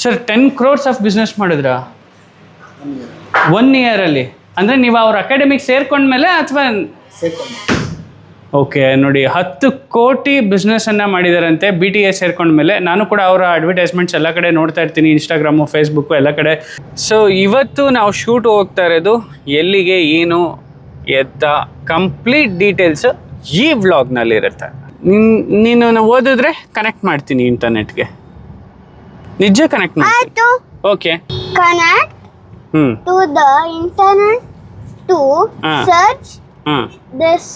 Sir 10 crores of business ಮಾಡಿದ್ರಾ 1 year-ಅಲ್ಲಿ? ಅಂದರೆ ನೀವು ಅವ್ರ ಅಕಾಡೆಮಿಗೆ ಸೇರ್ಕೊಂಡ್ಮೇಲೆ ಅಥವಾ? ಓಕೆ, ನೋಡಿ 10 ಕೋಟಿ ಬಿಸ್ನೆಸ್ಸನ್ನು ಮಾಡಿದಾರಂತೆ BTA ಸೇರ್ಕೊಂಡ್ಮೇಲೆ. ನಾನು ಕೂಡ ಅವರ ಅಡ್ವರ್ಟೈಸ್ಮೆಂಟ್ಸ್ ಎಲ್ಲ ಕಡೆ ನೋಡ್ತಾ ಇರ್ತೀನಿ, ಇನ್ಸ್ಟಾಗ್ರಾಮು, ಫೇಸ್ಬುಕ್ಕು ಎಲ್ಲ ಕಡೆ. ಸೊ ಇವತ್ತು ನಾವು ಶೂಟ್ ಹೋಗ್ತಾ ಇರೋದು ಎಲ್ಲಿಗೆ, ಏನು ಎತ್ತ, ಕಂಪ್ಲೀಟ್ ಡೀಟೇಲ್ಸು ಈ ವ್ಲಾಗ್ನಲ್ಲಿರುತ್ತೆ. ನೀನು ಓದಿದ್ರೆ ಕನೆಕ್ಟ್ ಮಾಡ್ತೀನಿ ಇಂಟರ್ನೆಟ್ಗೆ. ನಿಜ ಕನೆಕ್ಟ್ ಮಾಡ್ತೀನಿ. Okay, connect to the internet to search this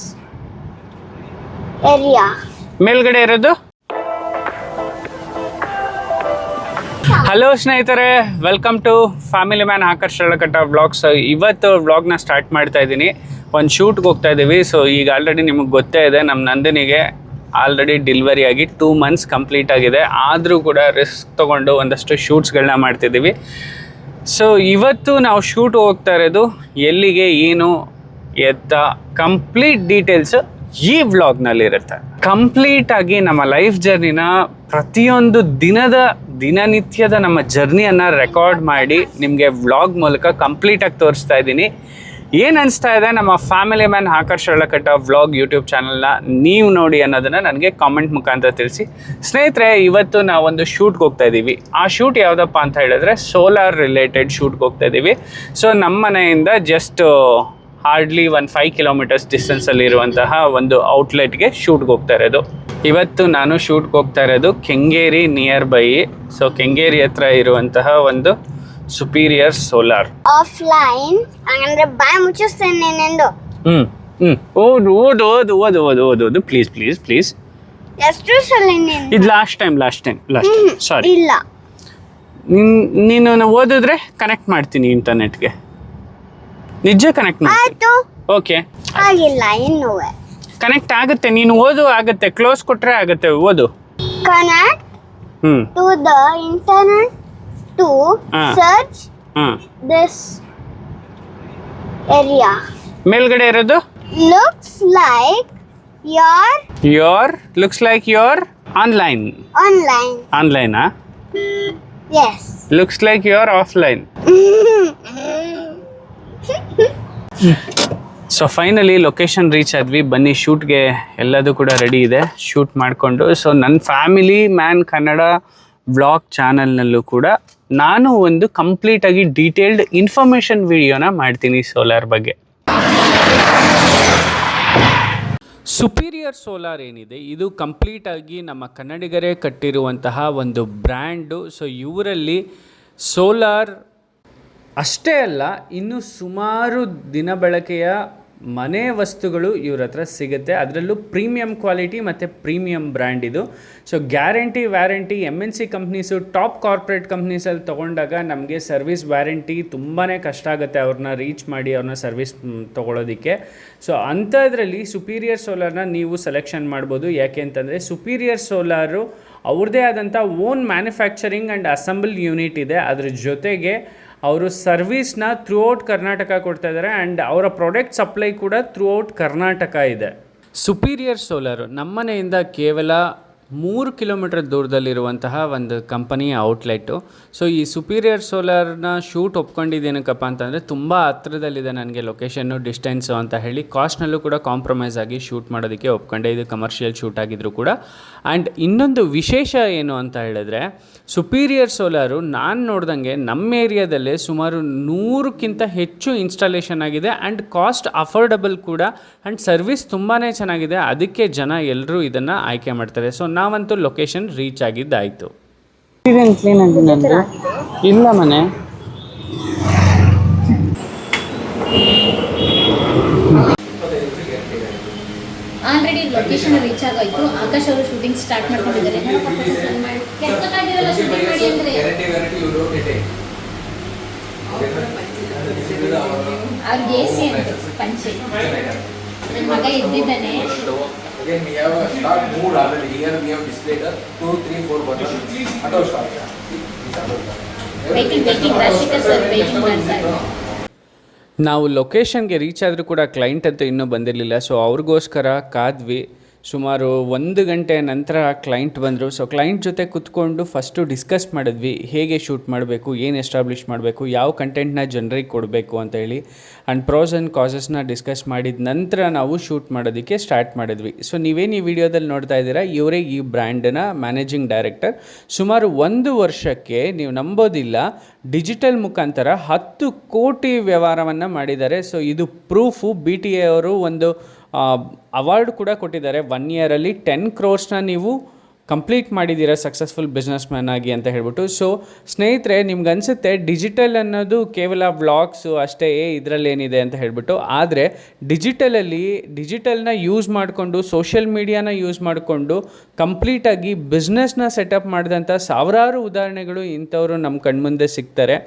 area. ಮೇಲ್ಗಡೆ ಇರೋದು. ಹಲೋ ಸ್ನೇಹಿತರೆ, welcome to family man Akarsh Sharalakatta vlogs. ಇವತ್ತು ವ್ಲಾಗ್ನ ಸ್ಟಾರ್ಟ್ ಮಾಡ್ತಾ ಇದ್ದೀನಿ. ಒಂದು ಶೂಟ್ಗೆ ಹೋಗ್ತಾ ಇದ್ದೀವಿ. ಸೊ ಈಗ ಆಲ್ರೆಡಿ ನಿಮಗೆ ಗೊತ್ತೇ ಇದೆ, ನಮ್ಮ ನಂದಿನಿಗೆ ಆಲ್ರೆಡಿ ಡೆಲಿವರಿ ಆಗಿ 2 months ಕಂಪ್ಲೀಟ್ ಆಗಿದೆ. ಆದರೂ ಕೂಡ ರಿಸ್ಕ್ ತೊಗೊಂಡು ಒಂದಷ್ಟು ಶೂಟ್ಸ್ಗಳನ್ನ ಮಾಡ್ತಿದ್ದೀವಿ. ಸೊ ಇವತ್ತು ನಾವು ಶೂಟ್ ಹೋಗ್ತಾ ಇರೋದು ಎಲ್ಲಿಗೆ, ಏನು ಎತ್ತ, ಕಂಪ್ಲೀಟ್ ಡೀಟೇಲ್ಸು ಈ ವ್ಲಾಗ್ನಲ್ಲಿರುತ್ತೆ. ಕಂಪ್ಲೀಟಾಗಿ ನಮ್ಮ ಲೈಫ್ ಜರ್ನಿನ, ಪ್ರತಿಯೊಂದು ದಿನನಿತ್ಯದ ನಮ್ಮ ಜರ್ನಿಯನ್ನು ರೆಕಾರ್ಡ್ ಮಾಡಿ ನಿಮಗೆ ವ್ಲಾಗ್ ಮೂಲಕ ಕಂಪ್ಲೀಟಾಗಿ ತೋರಿಸ್ತಾ ಇದ್ದೀನಿ. ಏನು ಅನಿಸ್ತಾ ಇದೆ ನಮ್ಮ family man Akarsh Sharalakatta vlog YouTube ಚಾನಲ್ನ ನೀವು ನೋಡಿ ಅನ್ನೋದನ್ನು ನನಗೆ ಕಾಮೆಂಟ್ ಮುಖಾಂತರ ತಿಳಿಸಿ. ಸ್ನೇಹಿತರೆ, ಇವತ್ತು ನಾವೊಂದು ಶೂಟ್ಗೆ ಹೋಗ್ತಾ ಇದ್ದೀವಿ. ಆ ಶೂಟ್ ಯಾವುದಪ್ಪ ಅಂತ ಹೇಳಿದ್ರೆ ಸೋಲಾರ್ ರಿಲೇಟೆಡ್ ಶೂಟ್ಗೆ ಹೋಗ್ತಾ ಇದ್ದೀವಿ. ಸೊ ನಮ್ಮ ಮನೆಯಿಂದ ಜಸ್ಟ್ ಹಾರ್ಡ್ಲಿ 5 kilometers ಡಿಸ್ಟೆನ್ಸಲ್ಲಿ ಇರುವಂತಹ ಒಂದು ಔಟ್ಲೆಟ್ಗೆ ಶೂಟ್ಗೆ ಹೋಗ್ತಾ ಇರೋದು. ಇವತ್ತು ನಾನು ಶೂಟ್ಗೆ ಹೋಗ್ತಾ ಇರೋದು Kengeri near by. So Kengeri ಹತ್ರ ಇರುವಂತಹ ಒಂದು ಸುಪೀರಿಯರ್ ಸೋಲಾರ್. ಆಫ್ಲೈನ್ ಅಂದ್ರೆ ಬಾಯ್ ಮುಚ್ಚಿಸ್ತೇನೆ ನೆಂದು. ಓದು ಪ್ಲೀಸ್. ಎಷ್ಟು ಸಲ ಇದು ಲಾಸ್ಟ್ ಟೈಮ್ ಸಾರಿ. ಇಲ್ಲ, ನೀನು ಓದಿದ್ರೆ ಕನೆಕ್ಟ್ ಮಾಡ್ತೀನಿ ಇಂಟರ್ನೆಟ್ಗೆ. ನಿಜ ಕನೆಕ್ಟ್ ಮಾಡ್ತೀನಿ. ಓಕೆ, ಆಗಿಲ್ಲ ಇನ್ನೂ. ಕನೆಕ್ಟ್ ಆಗುತ್ತೆ, ನೀನು ಓದು ಆಗುತ್ತೆ. ಕ್ಲೋಸ್ ಕೊಟ್ರೆ ಆಗುತ್ತೆ, ಓದು. Connect to the internet to search this area. ಮೇಲ್ಗಡೆ ಇರೋದು ಲುಕ್ಸ್ ಲೈಕ್ ಯೋರ್ ಆನ್ಲೈನ್. ಆನ್ಲೈನಾ? Yes. Looks like you're offline. So finally location reach ಆದ್ವಿ. ಬನ್ನಿ ಶೂಟ್ಗೆ ಎಲ್ಲದೂ ಕೂಡ ರೆಡಿ ಇದೆ, ಶೂಟ್ ಮಾಡಿಕೊಂಡು. ಸೊ ನನ್ನ ಫ್ಯಾಮಿಲಿ ಮ್ಯಾನ್ ಕನ್ನಡ ವ್ಲಾಗ್ ಚಾನಲ್ನಲ್ಲೂ ಕೂಡ ನಾನು ಒಂದು ಕಂಪ್ಲೀಟಾಗಿ ಡೀಟೇಲ್ಡ್ ಇನ್ಫಾರ್ಮೇಷನ್ ವಿಡಿಯೋನ ಮಾಡ್ತೀನಿ ಸೋಲಾರ್ ಬಗ್ಗೆ. ಸುಪೀರಿಯರ್ ಸೋಲಾರ್ ಏನಿದೆ, ಇದು ಕಂಪ್ಲೀಟಾಗಿ ನಮ್ಮ ಕನ್ನಡಿಗರೇ ಕಟ್ಟಿರುವಂತಹ ಒಂದು ಬ್ರ್ಯಾಂಡು. ಸೊ ಇವರಲ್ಲಿ ಸೋಲಾರ್ ಅಷ್ಟೇ ಅಲ್ಲ, ಇನ್ನು ಸುಮಾರು ದಿನ ಬಳಕೆಯ ಮನೆ ವಸ್ತುಗಳು ಇವ್ರ ಹತ್ರ ಸಿಗುತ್ತೆ. ಅದರಲ್ಲೂ ಪ್ರೀಮಿಯಂ ಕ್ವಾಲಿಟಿ ಮತ್ತು ಪ್ರೀಮಿಯಂ ಬ್ರ್ಯಾಂಡ್ ಇದು. So guarantee warranty MNC companies, top corporate ಕಂಪ್ನೀಸಲ್ಲಿ ತೊಗೊಂಡಾಗ ನಮಗೆ ಸರ್ವಿಸ್ ವ್ಯಾರಂಟಿ ತುಂಬಾ ಕಷ್ಟ ಆಗುತ್ತೆ ಅವ್ರನ್ನ ರೀಚ್ ಮಾಡಿ ಅವ್ರನ್ನ ಸರ್ವಿಸ್ ತೊಗೊಳೋದಕ್ಕೆ. ಸೊ ಅಂಥದ್ರಲ್ಲಿ ಸುಪೀರಿಯರ್ ಸೋಲಾರ್ನ ನೀವು ಸೆಲೆಕ್ಷನ್ ಮಾಡ್ಬೋದು. ಯಾಕೆ ಅಂತಂದರೆ ಸುಪೀರಿಯರ್ ಸೋಲಾರು ಅವ್ರದ್ದೇ ಆದಂಥ own manufacturing and assemble unit ಇದೆ. ಅದ್ರ ಜೊತೆಗೆ ಅವರು ಸರ್ವಿಸ್ನ ಥ್ರೂಔಟ್ ಕರ್ನಾಟಕ ಕೊಡ್ತಾ ಇದ್ದಾರೆ ಆ್ಯಂಡ್ ಅವರ ಪ್ರಾಡಕ್ಟ್ ಸಪ್ಲೈ ಕೂಡ ಥ್ರೂಔಟ್ ಕರ್ನಾಟಕ ಇದೆ. ಸುಪೀರಿಯರ್ ಸೋಲಾರು ನಮ್ಮನೆಯಿಂದ ಕೇವಲ 3 kilometer ದೂರದಲ್ಲಿರುವಂತಹ ಒಂದು ಕಂಪನಿಯ ಔಟ್ಲೆಟ್ಟು. ಸೊ ಈ ಸುಪೀರಿಯರ್ ಸೋಲಾರ್ನ ಶೂಟ್ ಒಪ್ಕೊಂಡಿದ್ದೇನಕ್ಕಪ್ಪ ಅಂತಂದರೆ ತುಂಬ ಹತ್ರದಲ್ಲಿದೆ ನನಗೆ ಲೊಕೇಶನ್ನು, ಡಿಸ್ಟೆನ್ಸು ಅಂತ ಹೇಳಿ ಕಾಸ್ಟ್ನಲ್ಲೂ ಕೂಡ ಕಾಂಪ್ರಮೈಸ್ ಆಗಿ ಶೂಟ್ ಮಾಡೋದಕ್ಕೆ ಒಪ್ಕೊಂಡೆ. ಇದು ಕಮರ್ಷಿಯಲ್ ಶೂಟ್ ಆಗಿದ್ರು ಕೂಡ. ಆ್ಯಂಡ್ ಇನ್ನೊಂದು ವಿಶೇಷ ಏನು ಅಂತ ಹೇಳಿದ್ರೆ, ಸುಪೀರಿಯರ್ ಸೋಲಾರು ನಾನು ನೋಡ್ದಂಗೆ ನಮ್ಮ ಏರಿಯಾದಲ್ಲೇ ಸುಮಾರು 100ಕ್ಕಿಂತ ಹೆಚ್ಚು ಇನ್ಸ್ಟಾಲೇಷನ್ ಆಗಿದೆ ಆ್ಯಂಡ್ ಕಾಸ್ಟ್ ಅಫೋರ್ಡಬಲ್ ಕೂಡ ಆ್ಯಂಡ್ ಸರ್ವಿಸ್ ತುಂಬಾ ಚೆನ್ನಾಗಿದೆ. ಅದಕ್ಕೆ ಜನ ಎಲ್ಲರೂ ಇದನ್ನು ಆಯ್ಕೆ ಮಾಡ್ತಾರೆ. ಸೊ ನಾವಂತೂ ಲೊಕೇಶನ್ ರೀಚ್ ಆಗಿದ್ದಾಯಿತು. ಇಲ್ಲ ಮನೆ ಆಲ್ರೆಡಿ ಲೊಕೇಶನ್ ರೀಚ್ ಆಗೋಯ್ತು. ಆಕಾಶ್ ಅವರು ಶೂಟಿಂಗ್ ಸ್ಟಾರ್ಟ್ ಮಾಡ್ಕೊಂಡಿದ್ದಾರೆ. ಅವ್ರಿಗೆ AC ಅಂತ ಪಂಚೆ. ನನ್ನ ಮಗ ಎದ್ದಿದ್ದಾನೆ. Again, we have a start mood already. Here we have displayed 2, 3, 4 buttons. Auto start. Waiting. Rashika sir waiting ಮಾಡ್ತಾರೆ. ನಾವು ಲೊಕೇಶನ್ಗೆ ರೀಚ್ ಆದರೂ ಕೂಡ ಕ್ಲೈಂಟ್ ಅಂತೂ ಇನ್ನೂ ಬಂದಿರಲಿಲ್ಲ. ಸೊ ಅವ್ರಿಗೋಸ್ಕರ ಕಾದ್ವಿ. ಸುಮಾರು 1 ಗಂಟೆ ನಂತರ ಕ್ಲೈಂಟ್ ಬಂದರು. ಸೊ ಕ್ಲೈಂಟ್ ಜೊತೆ ಕೂತ್ಕೊಂಡು ಫಸ್ಟು ಡಿಸ್ಕಸ್ ಮಾಡಿದ್ವಿ, ಹೇಗೆ ಶೂಟ್ ಮಾಡಬೇಕು, ಏನು ಎಸ್ಟಾಬ್ಲಿಷ್ ಮಾಡಬೇಕು, ಯಾವ ಕಂಟೆಂಟ್ನ ಜನರಿಗೆ ಕೊಡಬೇಕು ಅಂತ ಹೇಳಿ. ಆ್ಯಂಡ್ ಪ್ರೋಸ್ ಆ್ಯಂಡ್ ಕಾಸಸ್ನ ಡಿಸ್ಕಸ್ ಮಾಡಿದ ನಂತರ ನಾವು ಶೂಟ್ ಮಾಡೋದಕ್ಕೆ ಸ್ಟಾರ್ಟ್ ಮಾಡಿದ್ವಿ. ಸೊ ನೀವೇನು ಈ ವಿಡಿಯೋದಲ್ಲಿ ನೋಡ್ತಾ ಇದ್ದೀರಾ, ಇವರೇ ಈ ಬ್ರ್ಯಾಂಡ್ನ ಮ್ಯಾನೇಜಿಂಗ್ ಡೈರೆಕ್ಟರ್. ಸುಮಾರು 1 ವರ್ಷಕ್ಕೆ ನೀವು ನಂಬೋದಿಲ್ಲ, ಡಿಜಿಟಲ್ ಮುಖಾಂತರ 10 ಕೋಟಿ ವ್ಯವಹಾರವನ್ನು ಮಾಡಿದ್ದಾರೆ. ಸೊ ಇದು ಪ್ರೂಫು. BTA ಅವರು ಒಂದು ಅವಾರ್ಡ್ ಕೂಡ ಕೊಟ್ಟಿದ್ದಾರೆ. 1 ಇಯರಲ್ಲಿ 10 crores ನೀವು ಕಂಪ್ಲೀಟ್ ಮಾಡಿದ್ದೀರಾ ಸಕ್ಸಸ್ಫುಲ್ ಬಿಸ್ನೆಸ್ ಮ್ಯಾನ್ ಆಗಿ ಅಂತ ಹೇಳ್ಬಿಟ್ಟು. ಸೊ ಸ್ನೇಹಿತರೆ, ನಿಮ್ಗೆ ಅನಿಸುತ್ತೆ ಡಿಜಿಟಲ್ ಅನ್ನೋದು ಕೇವಲ ವ್ಲಾಗ್ಸು ಅಷ್ಟೇ, ಇದರಲ್ಲೇನಿದೆ ಅಂತ ಹೇಳ್ಬಿಟ್ಟು. ಆದರೆ ಡಿಜಿಟಲ್ನ ಯೂಸ್ ಮಾಡಿಕೊಂಡು, ಸೋಷಿಯಲ್ ಮೀಡಿಯಾನ ಯೂಸ್ ಮಾಡಿಕೊಂಡು ಕಂಪ್ಲೀಟಾಗಿ ಬಿಸ್ನೆಸ್ನ ಸೆಟಪ್ ಮಾಡಿದಂಥ ಸಾವಿರಾರು ಉದಾಹರಣೆಗಳು ಇಂಥವರು ನಮ್ಮ ಕಣ್ಮುಂದೆ ಸಿಗ್ತಾರೆ.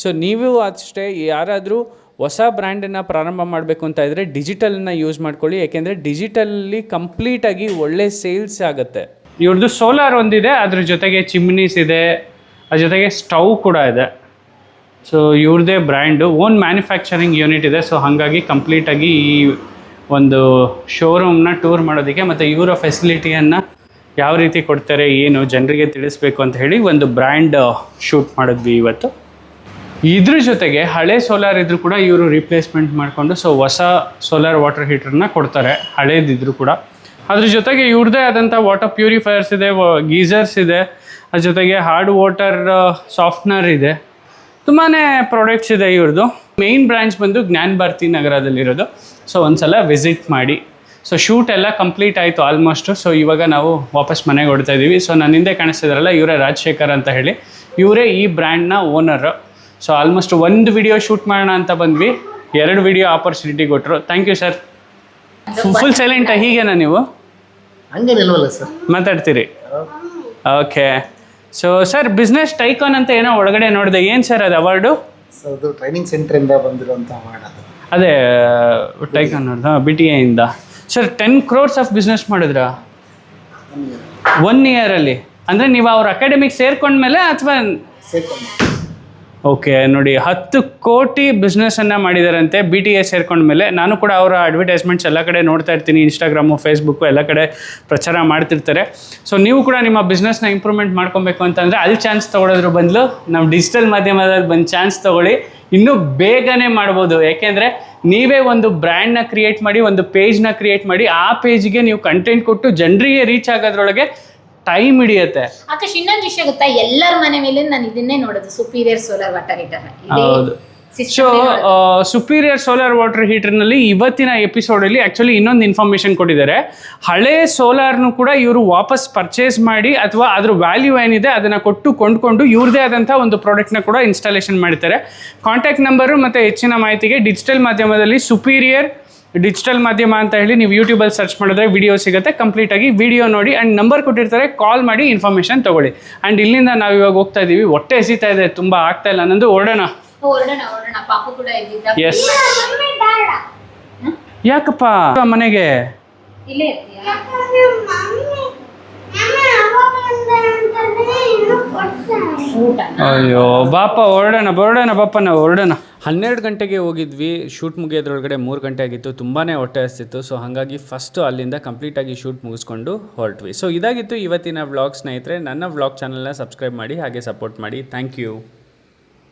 ಸೊ ನೀವು ಅಷ್ಟೇ ಯಾರಾದರೂ ಹೊಸ ಬ್ರ್ಯಾಂಡನ್ನು ಪ್ರಾರಂಭ ಮಾಡಬೇಕು ಅಂತ ಇದ್ದರೆ ಡಿಜಿಟಲನ್ನು ಯೂಸ್ ಮಾಡ್ಕೊಳ್ಳಿ. ಯಾಕೆಂದರೆ ಡಿಜಿಟಲಲ್ಲಿ ಕಂಪ್ಲೀಟಾಗಿ ಒಳ್ಳೆ ಸೇಲ್ಸ್ ಆಗುತ್ತೆ. ಇವ್ರದ್ದು ಸೋಲಾರ್ ಒಂದಿದೆ, ಅದ್ರ ಜೊತೆಗೆ ಚಿಮ್ನೀಸ್ ಇದೆ, ಅದ್ರ ಜೊತೆಗೆ ಸ್ಟವ್ ಕೂಡ ಇದೆ. ಸೊ ಇವ್ರದ್ದೇ ಬ್ರ್ಯಾಂಡು, ಓನ್ ಮ್ಯಾನುಫ್ಯಾಕ್ಚರಿಂಗ್ ಯೂನಿಟ್ ಇದೆ. ಸೊ ಹಾಗಾಗಿ ಕಂಪ್ಲೀಟಾಗಿ ಈ ಒಂದು ಶೋರೂಮ್ನ ಟೂರ್ ಮಾಡೋದಕ್ಕೆ ಮತ್ತು ಇವರ ಫೆಸಿಲಿಟಿಯನ್ನು ಯಾವ ರೀತಿ ಕೊಡ್ತಾರೆ, ಏನು ಜನರಿಗೆ ತಿಳಿಸ್ಬೇಕು ಅಂತ ಹೇಳಿ ಒಂದು ಬ್ರ್ಯಾಂಡ್ ಶೂಟ್ ಮಾಡಿದ್ವಿ ಇವತ್ತು. ಇದ್ರ ಜೊತೆಗೆ ಹಳೆ ಸೋಲಾರ್ ಇದ್ರೂ ಕೂಡ ಇವರು ರಿಪ್ಲೇಸ್ಮೆಂಟ್ ಮಾಡಿಕೊಂಡು ಸೊ ಹೊಸ ಸೋಲಾರ್ ವಾಟರ್ ಹೀಟರ್ನ ಕೊಡ್ತಾರೆ, ಹಳೇದಿದ್ರು ಕೂಡ. ಅದ್ರ ಜೊತೆಗೆ ಇವ್ರದ್ದೇ ಆದಂಥ ವಾಟರ್ ಪ್ಯೂರಿಫೈಯರ್ಸ್ ಇದೆ, ಗೀಸರ್ಸ್ ಇದೆ, ಅದ್ರ ಜೊತೆಗೆ ಹಾರ್ಡ್ ವಾಟರ್ ಸಾಫ್ಟ್ನರ್ ಇದೆ, ತುಂಬಾ ಪ್ರಾಡಕ್ಟ್ಸ್ ಇದೆ ಇವ್ರದ್ದು. ಮೇಯ್ನ್ ಬ್ರಾಂಚ್ ಬಂದು ಜ್ಞಾನ ಭಾರತಿ ನಗರದಲ್ಲಿರೋದು. ಸೊ ಒಂದ್ಸಲ ವಿಸಿಟ್ ಮಾಡಿ. ಸೊ ಶೂಟ್ ಎಲ್ಲ ಕಂಪ್ಲೀಟ್ ಆಯಿತು ಆಲ್ಮೋಸ್ಟು. ಸೊ ಇವಾಗ ನಾವು ವಾಪಸ್ ಮನೆಗೆ ಹೊಡ್ತಾ ಇದ್ದೀವಿ. ಸೊ ನನ್ನ ಹಿಂದೆ ಕಾಣಿಸ್ತಿದಾರಲ್ಲ, ಇವರೇ ರಾಜಶೇಖರ್ ಅಂತ ಹೇಳಿ, ಇವರೇ ಈ ಬ್ರ್ಯಾಂಡ್ನ owner. So almost 1 video shoot ಮಾಡೋಣ ಅಂತ ಬಂದ್ವಿ, 2 ವಿಡಿಯೋ ಆಪರ್ಚುನಿಟಿ ಕೊಟ್ಟರು. Thank you sir. ಫುಲ್ ಸೈಲೆಂಟಾ? ಹೀಗೇನಾ ನೀವು? ಹಂಗೇನಿಲ್ವಲ್ಲ ಸರ್, ಮಾತಾಡ್ತೀರಿ? Okay. So sir, business tycoon ಅಂತ ಏನೋ ಒಳಗಡೆ ನೋಡಿದೆ, ಏನು ಸರ್ ಅದು ಅವಾರ್ಡು? ಸರ್ ಅದು ಟ್ರೈನಿಂಗ್ ಸೆಂಟ್ರಿಂದ ಬಂದಿರುವಂಥ ಅವಾರ್ಡ್ ಅದು. ಅದೇ ಟೈಕಾನ್ ನೋಡ್ದ BTA ಇಂದ. ಸರ್ 10 crores ಆಫ್ ಬಿಸ್ನೆಸ್ ಮಾಡಿದ್ರಾ 1 ಇಯರಲ್ಲಿ? ಅಂದರೆ ನೀವು ಅವ್ರ ಅಕಾಡೆಮಿಗೆ ಸೇರ್ಕೊಂಡ್ಮೇಲೆ ಅಥವಾ? ಸೇರ್ಕೊಂಡು. ಓಕೆ, ನೋಡಿ 10 ಕೋಟಿ ಬಿಸ್ನೆಸ್ಸನ್ನು ಮಾಡಿದಾರಂತೆ BTA ಸೇರ್ಕೊಂಡ್ಮೇಲೆ. ನಾನು ಕೂಡ ಅವರ ಅಡ್ವರ್ಟೈಸ್ಮೆಂಟ್ಸ್ ಎಲ್ಲ ಕಡೆ ನೋಡ್ತಾ ಇರ್ತೀನಿ, ಇನ್ಸ್ಟಾಗ್ರಾಮು, ಫೇಸ್ಬುಕ್ಕು ಎಲ್ಲ ಕಡೆ ಪ್ರಚಾರ ಮಾಡ್ತಿರ್ತಾರೆ. ಸೊ ನೀವು ಕೂಡ ನಿಮ್ಮ ಬಿಸ್ನೆಸ್ನ ಇಂಪ್ರೂವ್ಮೆಂಟ್ ಮಾಡ್ಕೊಬೇಕು ಅಂತಂದರೆ ಅಲ್ಲಿ ಚಾನ್ಸ್ ತೊಗೊಳೋದ್ರ ಬದಲು ನಮ್ಮ ಡಿಜಿಟಲ್ ಮಾಧ್ಯಮದಲ್ಲಿ ಬಂದು ಚಾನ್ಸ್ ತೊಗೊಳ್ಳಿ, ಇನ್ನೂ ಬೇಗನೆ ಮಾಡ್ಬೋದು. ಯಾಕೆಂದರೆ ನೀವೇ ಒಂದು ಬ್ರ್ಯಾಂಡ್ನ ಕ್ರಿಯೇಟ್ ಮಾಡಿ, ಒಂದು ಪೇಜ್ನ ಕ್ರಿಯೇಟ್ ಮಾಡಿ, ಆ ಪೇಜ್ಗೆ ನೀವು ಕಂಟೆಂಟ್ ಕೊಟ್ಟು ಜನರಿಗೆ ರೀಚ್ ಆಗೋದ್ರೊಳಗೆ ಟೈಮ್ ಹಿಡಿಯುತ್ತೆ. ಆಕಾಶ್, ಇನ್ನೊಂದು ವಿಷಯ ಗೊತ್ತಾ, ಎಲ್ಲರ ಮನೆ ಮೇಲೆ ನಾನು ಇದನ್ನೇ ನೋಡೋದು, ಸುಪೀರಿಯರ್ ಸೋಲಾರ್ ವಾಟರ್ ಹೀಟರ್. ಹೌದು. ಸೊ ಸುಪೀರಿಯರ್ ಸೋಲಾರ್ ವಾಟರ್ ಹೀಟರ್ನಲ್ಲಿ ಇವತ್ತಿನ ಎಪಿಸೋಡಲ್ಲಿ ಆ್ಯಕ್ಚುಲಿ ಇನ್ನೊಂದು ಇನ್ಫಾರ್ಮೇಷನ್ ಕೊಟ್ಟಿದ್ದಾರೆ. ಹಳೆ ಸೋಲಾರ್ನು ಕೂಡ ಇವರು ವಾಪಸ್ ಪರ್ಚೇಸ್ ಮಾಡಿ ಅಥವಾ ಅದ್ರ ವ್ಯಾಲ್ಯೂ ಏನಿದೆ ಅದನ್ನು ಕೊಟ್ಟು ಕೊಂಡ್ಕೊಂಡು ಇವ್ರದೇ ಆದಂಥ ಒಂದು ಪ್ರಾಡಕ್ಟ್ನ ಕೂಡ ಇನ್ಸ್ಟಾಲೇಷನ್ ಮಾಡ್ತಾರೆ. ಕಾಂಟ್ಯಾಕ್ಟ್ ನಂಬರು ಮತ್ತು ಹೆಚ್ಚಿನ ಮಾಹಿತಿಗೆ ಡಿಜಿಟಲ್ ಮಾಧ್ಯಮದಲ್ಲಿ ಸುಪೀರಿಯರ್ ಡಿಜಿಟಲ್ ಮಾಧ್ಯಮ ಅಂತ ಹೇಳಿ ನೀವು ಯೂಟ್ಯೂಬಲ್ಲಿ ಸರ್ಚ್ ಮಾಡಿದ್ರೆ ವಿಡಿಯೋ ಸಿಗುತ್ತೆ. ಕಂಪ್ಲೀಟಾಗಿ ವಿಡಿಯೋ ನೋಡಿ ಆ್ಯಂಡ್ ನಂಬರ್ ಕೊಟ್ಟಿರ್ತಾರೆ, ಕಾಲ್ ಮಾಡಿ ಇನ್ಫಾರ್ಮೇಷನ್ ತೊಗೊಳ್ಳಿ. ಆ್ಯಂಡ್ ಇಲ್ಲಿಂದ ನಾವು ಇವಾಗ ಹೋಗ್ತಾ ಇದ್ದೀವಿ, ಹೊಟ್ಟೆ ಎಸಿತಾ ಇದೆ, ತುಂಬ ಆಗ್ತಾ ಇಲ್ಲ ನಂದು. ಹೊರಡೋಣ. ಪಾಪು ಕೂಡ ಇದ್ದಿದ್ದ. ಎಸ್. ಯಾಕಪ್ಪ ಮನೆಗೆ? ಇಲ್ಲೇ ಅಯ್ಯೋ ಬಾಪ, ಹೊರಡೋಣ ಬಾಪ, ನಾವು ಹೊರಡೋಣ. 12 ಗಂಟೆಗೆ ಹೋಗಿದ್ವಿ, ಶೂಟ್ ಮುಗಿಯೋದ್ರೊಳಗಡೆ 3 ಗಂಟೆ ಆಗಿತ್ತು. ತುಂಬಾ ಹೊಟ್ಟೆ ಹಸ್ತಿತ್ತು. ಸೊ ಹಾಗಾಗಿ ಫಸ್ಟು ಅಲ್ಲಿಂದ ಕಂಪ್ಲೀಟಾಗಿ ಶೂಟ್ ಮುಗಿಸ್ಕೊಂಡು ಹೊರಟ್ವಿ. ಸೊ ಇದಾಗಿತ್ತು ಇವತ್ತಿನ ವ್ಲಾಗ್ ಸ್ನೇಹಿತರೆ. ನನ್ನ ವ್ಲಾಗ್ ಚಾನಲ್ನ ಸಬ್ಸ್ಕ್ರೈಬ್ ಮಾಡಿ, ಹಾಗೆ ಸಪೋರ್ಟ್ ಮಾಡಿ. Thank you.